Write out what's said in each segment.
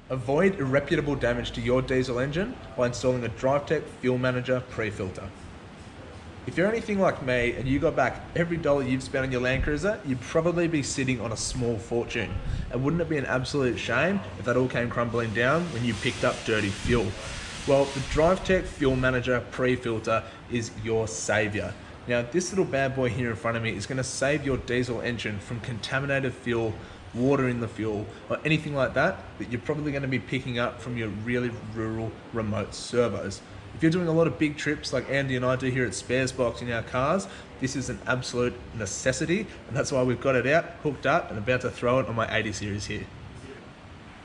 Avoid irreparable damage to your diesel engine by installing a Drivetech FuelManager pre-filter. If you're anything like me and you got back every dollar you've spent on your Land Cruiser, you'd probably be sitting on a small fortune. And wouldn't it be an absolute shame if that all came crumbling down when you picked up dirty fuel? Well, the Drivetech FuelManager pre-filter is your savior. Now, this little bad boy here in front of me is going to save your diesel engine from contaminated fuel, water in the fuel, or anything like that you're probably going to be picking up from your really rural, remote servos. If you're doing a lot of big trips like Andy and I do here at Sparesbox in our cars, this is an absolute necessity, and that's why we've got it out, hooked up, and about to throw it on my 80 series here.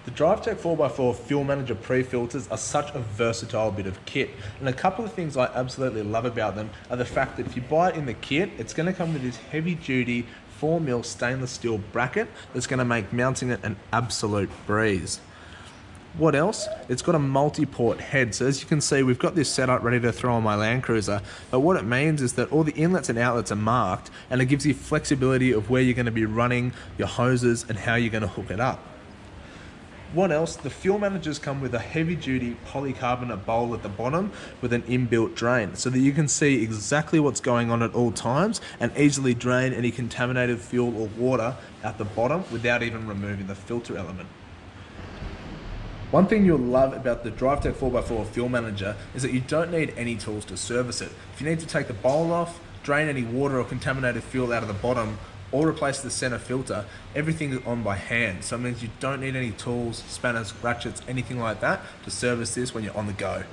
The Drivetech 4x4 FuelManager pre-filters are such a versatile bit of kit, and a couple of things I absolutely love about them are the fact that if you buy it in the kit, it's going to come with this heavy duty 4mm stainless steel bracket that's going to make mounting it an absolute breeze. What else? It's got a multi-port head, so as you can see we've got this set up ready to throw on my Land Cruiser, but what it means is that all the inlets and outlets are marked, and it gives you flexibility of where you're going to be running your hoses and how you're going to hook it up. What else? The fuel managers come with a heavy duty polycarbonate bowl at the bottom with an inbuilt drain so that you can see exactly what's going on at all times and easily drain any contaminated fuel or water out the bottom without even removing the filter element. One thing you'll love about the Drivetech 4x4 Fuel Manager is that you don't need any tools to service it. If you need to take the bowl off, drain any water or contaminated fuel out of the bottom, or replace the center filter, everything is on by hand. So it means you don't need any tools, spanners, ratchets, anything like that to service this when you're on the go.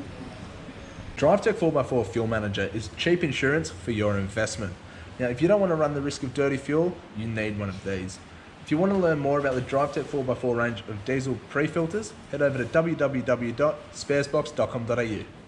Drivetech 4x4 Fuel Manager is cheap insurance for your investment. Now, if you don't want to run the risk of dirty fuel, you need one of these. If you want to learn more about the Drivetech 4x4 range of diesel pre-filters, head over to www.sparesbox.com.au.